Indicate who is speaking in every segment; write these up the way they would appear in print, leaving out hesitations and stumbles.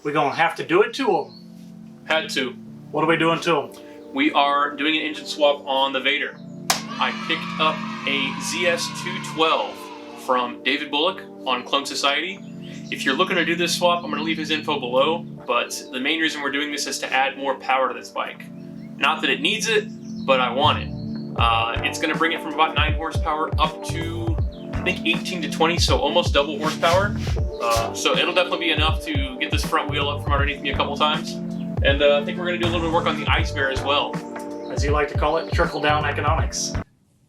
Speaker 1: We're gonna have to do it to him.
Speaker 2: Had to.
Speaker 1: What are we doing to him?
Speaker 2: We are doing an engine swap on the Vader. I picked up a Zs212 from David Bullock on Clone Society. If you're looking to do this swap, I'm going to leave his info below, but the main reason we're doing this is to add more power to this bike. Not that it needs it, but I want it. It's going to bring it from about 9 horsepower up to, I think, 18 to 20, so almost double horsepower. So it'll definitely be enough to get this front wheel up from underneath me a couple times. And I think we're going to do a little bit of work on the Ice Bear as well.
Speaker 1: As you like to call it, trickle-down economics.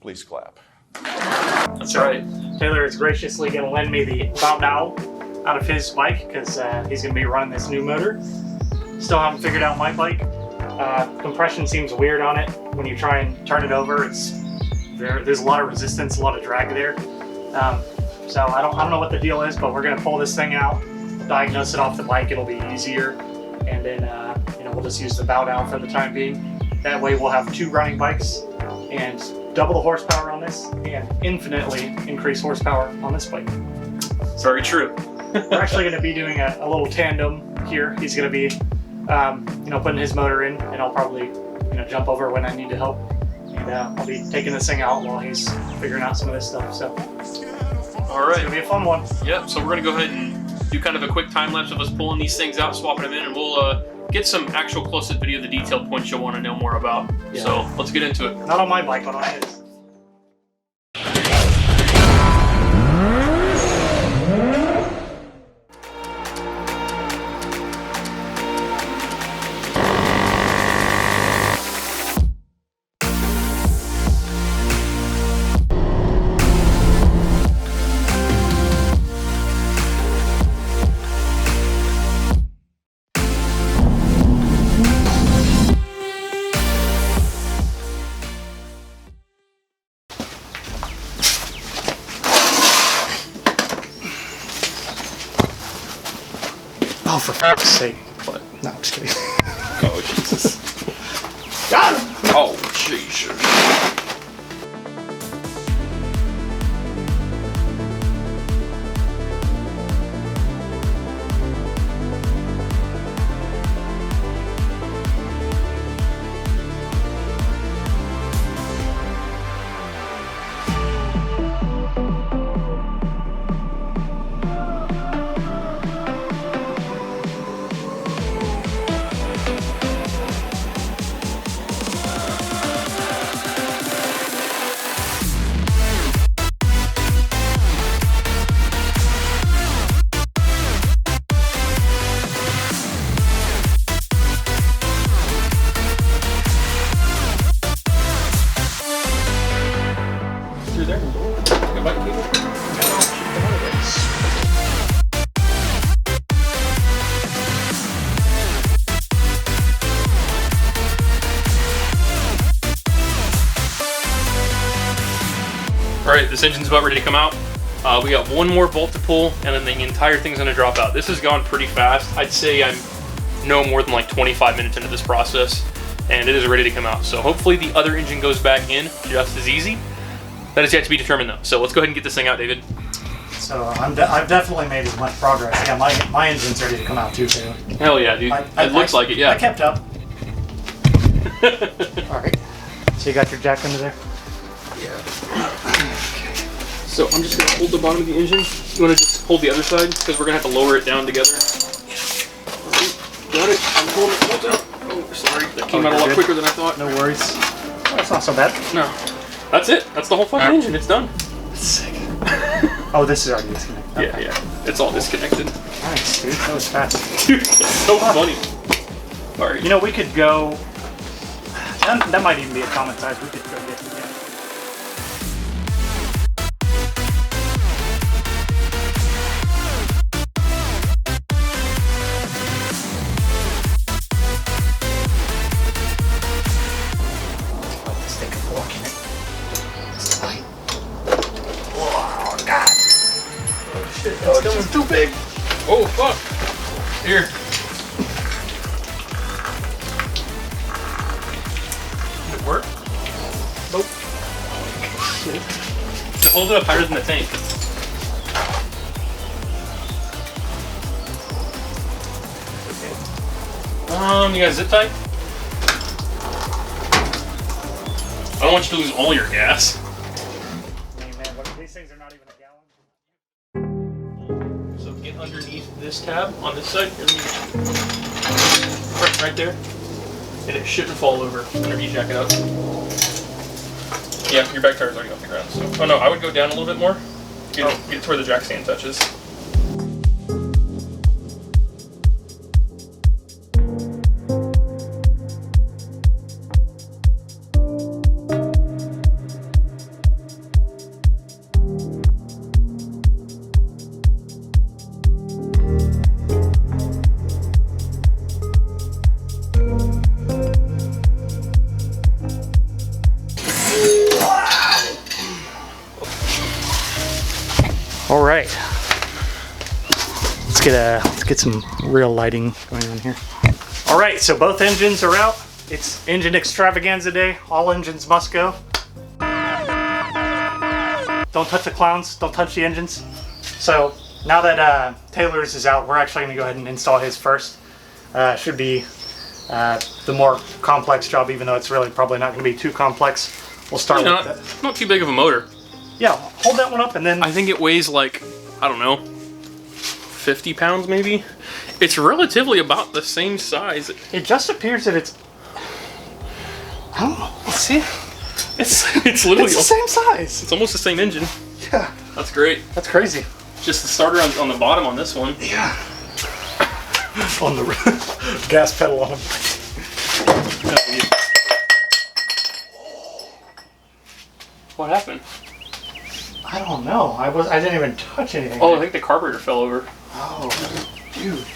Speaker 3: Please clap.
Speaker 2: That's right.
Speaker 1: Taylor is graciously going to lend me the Bow Now out of his bike because he's going to be running this new motor. Still haven't figured out my bike. Compression seems weird on it. When you try and turn it over, there's a lot of resistance, a lot of drag there. So I don't know what the deal is, but we're going to pull this thing out, diagnose it off the bike. It'll be easier, and then we'll just use the Bow Now for the time being. That way we'll have 2 running bikes and double the horsepower on this and infinitely increase horsepower on this bike.
Speaker 2: It's very true.
Speaker 1: We're actually going to be doing a little tandem here. He's going to be putting his motor in, and I'll probably jump over when I need to help. And I'll be taking this thing out while he's figuring out some of this stuff. So
Speaker 2: all right,
Speaker 1: it's going to be a fun one.
Speaker 2: Yep, so we're going to go ahead and do kind of a quick time lapse of us pulling these things out, swapping them in, and we'll get some actual close-up video of the detailed points you'll want to know more about. Yeah. So let's get into it.
Speaker 1: Not on my bike, but on his. Oh, for fuck's sake.
Speaker 2: What?
Speaker 1: No, I'm just kidding.
Speaker 2: Oh, Jesus.
Speaker 1: Got him!
Speaker 2: Oh, Jesus. Through there. Good bike, people. Alright, this engine's about ready to come out. We got one more bolt to pull, and then the entire thing's going to drop out. This has gone pretty fast. I'd say I'm no more than like 25 minutes into this process, and it is ready to come out. So hopefully the other engine goes back in just as easy. That is yet to be determined though. So let's go ahead and get this thing out, David.
Speaker 1: So I've definitely made as much progress. Yeah, my engine's ready to come out too.
Speaker 2: Hell yeah, dude. It looks like it, yeah.
Speaker 1: I kept up. Alright. So you got your jack under there?
Speaker 2: Yeah. So I'm just going to hold the bottom of the engine. You want to just hold the other side? Because we're going to have to lower it down together. Got it. I'm pulling it bolt out. Oh, sorry. That came out a lot quicker than I thought.
Speaker 1: No worries. Oh, that's not so bad.
Speaker 2: No. That's it. That's the whole fucking engine. It's done.
Speaker 1: Sick. Oh, this is already disconnected. Okay.
Speaker 2: Yeah. It's all disconnected.
Speaker 1: Nice, dude. That was fast.
Speaker 2: Dude, it's so funny. Alright.
Speaker 1: You know, we could go... That might even be a common size. We could go get it.
Speaker 2: Oh, this one's too big. Oh, fuck. Here. Did it work? Nope. To hold it up higher than the tank. You got zip tie? I don't want you to lose all your gas.
Speaker 1: Hey man, these things are not even a gallon.
Speaker 2: So get underneath this tab on this side. Press right there. And it shouldn't fall over whenever you jack it up. Yeah, your back tire's already off the ground. So, oh no, I would go down a little bit more. Get it to where the jack stand touches.
Speaker 1: All right, let's get some real lighting going on here. All right, so both engines are out. It's engine extravaganza day. All engines must go. Don't touch the clowns. Don't touch the engines. So now that Taylor's is out, we're actually going to go ahead and install his first. Should be the more complex job, even though it's really probably not going to be too complex. We'll start with that.
Speaker 2: Not too big of a motor.
Speaker 1: Yeah, hold that one up and then...
Speaker 2: I think it weighs like, I don't know, 50 pounds maybe? It's relatively about the same size.
Speaker 1: It just appears that it's... I don't know. Let's see.
Speaker 2: It's literally...
Speaker 1: It's the same size.
Speaker 2: It's almost the same engine.
Speaker 1: Yeah.
Speaker 2: That's great.
Speaker 1: That's crazy.
Speaker 2: Just the starter on the bottom on this one.
Speaker 1: Yeah. On the gas pedal on him.
Speaker 2: What happened?
Speaker 1: I don't know. I didn't even touch anything.
Speaker 2: Oh, I think the carburetor fell over.
Speaker 1: Oh, dude.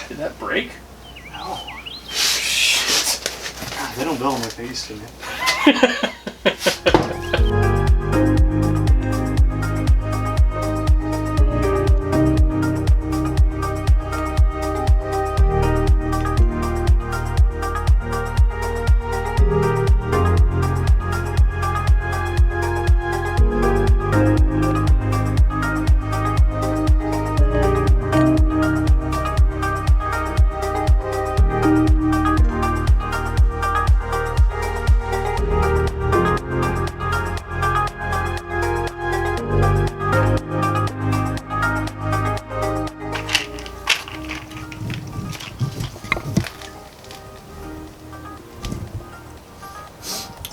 Speaker 2: Did that break?
Speaker 1: No. Shit. God, they don't build them like they used to, man.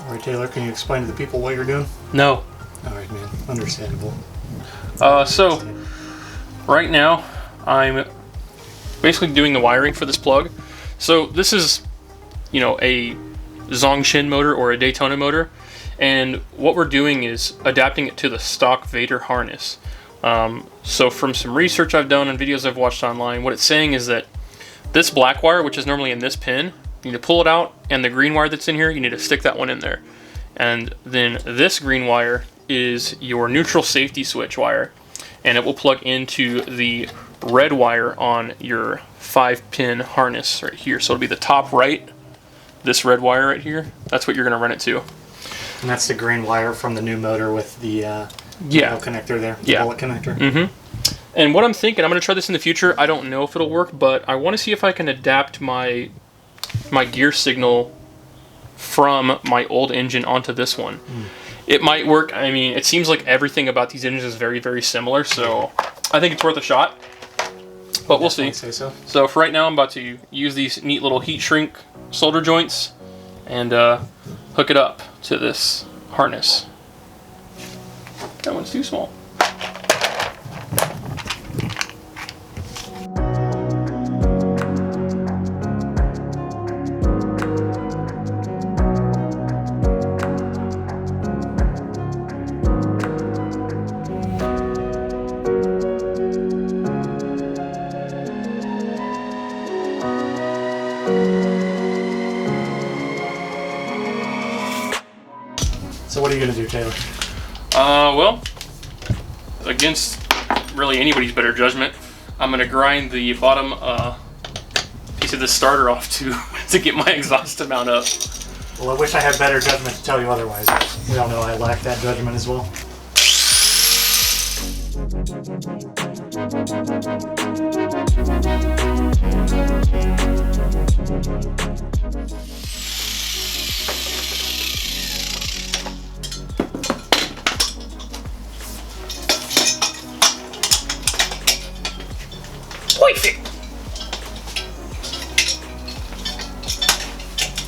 Speaker 1: All right, Taylor, can you explain to the people what you're doing?
Speaker 2: No.
Speaker 1: All right, man. Understandable.
Speaker 2: So right now I'm basically doing the wiring for this plug. So this is, you know, a Zongshen motor or a Daytona motor, and what we're doing is adapting it to the stock Vader harness. So from some research I've done and videos I've watched online, what it's saying is that this black wire, which is normally in this pin, you need to pull it out, and the green wire that's in here, you need to stick that one in there. And then this green wire is your neutral safety switch wire, and it will plug into the red wire on your 5-pin harness right here. So it'll be the top right, this red wire right here. That's what you're going to run it to.
Speaker 1: And that's the green wire from the new motor with the connector there, the bullet connector.
Speaker 2: Mm-hmm. And what I'm thinking, I'm going to try this in the future. I don't know if it'll work, but I want to see if I can adapt my gear signal from my old engine onto this one. It might work. I mean, it seems like everything about these engines is very, very similar, so I think it's worth a shot. But we'll see.
Speaker 1: Say so.
Speaker 2: So for right now, I'm about to use these neat little heat shrink solder joints and hook it up to this harness. That one's too small.
Speaker 1: So what are you going to do, Taylor?
Speaker 2: Well, against really anybody's better judgment, I'm going to grind the bottom piece of the starter off to get my exhaust to mount up.
Speaker 1: Well, I wish I had better judgment to tell you otherwise. We all know I lack that judgment as well.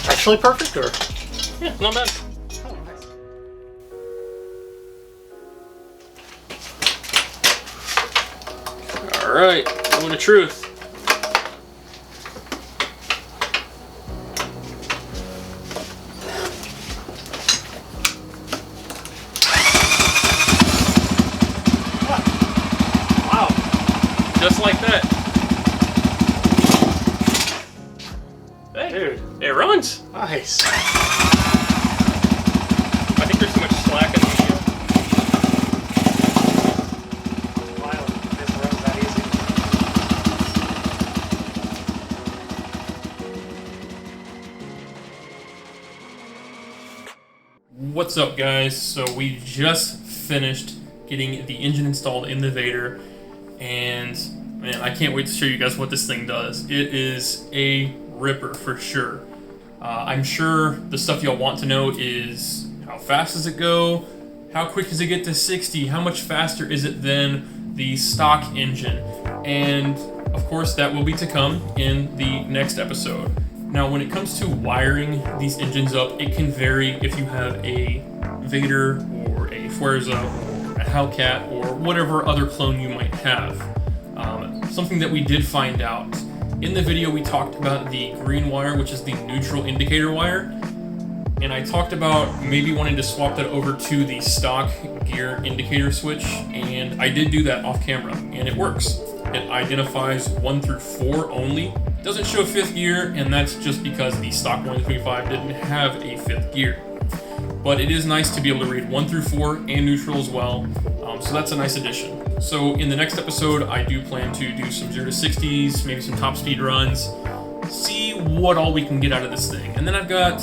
Speaker 1: Actually perfect, or?
Speaker 2: Yeah, not bad.
Speaker 1: Oh, nice.
Speaker 2: Alright, moment of truth.
Speaker 1: Wow.
Speaker 2: Just like that. Hey,
Speaker 1: Dude.
Speaker 2: it runs.
Speaker 1: Nice.
Speaker 2: I think there's too much slack in the video.
Speaker 1: Wow, this runs that easy.
Speaker 2: What's up, guys? So we just finished getting the engine installed in the Vader, and man, I can't wait to show you guys what this thing does. It is a ripper for sure. I'm sure the stuff y'all want to know is how fast does it go? How quick does it get to 60? How much faster is it than the stock engine? And of course, that will be to come in the next episode. Now, when it comes to wiring these engines up, it can vary if you have a Vader or a Fuerza or a Hellcat or whatever other clone you might have. Something that we did find out. In the video, we talked about the green wire, which is the neutral indicator wire, and I talked about maybe wanting to swap that over to the stock gear indicator switch, and I did do that off camera, and it works. It identifies 1 through 4 only. It doesn't show 5th gear, and that's just because the stock 125 didn't have a 5th gear. But it is nice to be able to read 1 through 4 and neutral as well, so that's a nice addition. So in the next episode, I do plan to do some 0 to 60s, maybe some top speed runs, see what all we can get out of this thing. And then I've got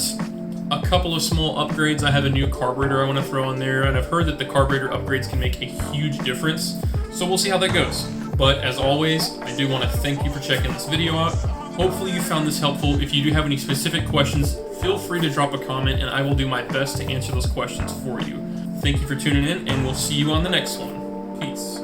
Speaker 2: a couple of small upgrades. I have a new carburetor I want to throw on there, and I've heard that the carburetor upgrades can make a huge difference. So we'll see how that goes. But as always, I do want to thank you for checking this video out. Hopefully you found this helpful. If you do have any specific questions, feel free to drop a comment, and I will do my best to answer those questions for you. Thank you for tuning in, and we'll see you on the next one. Peace.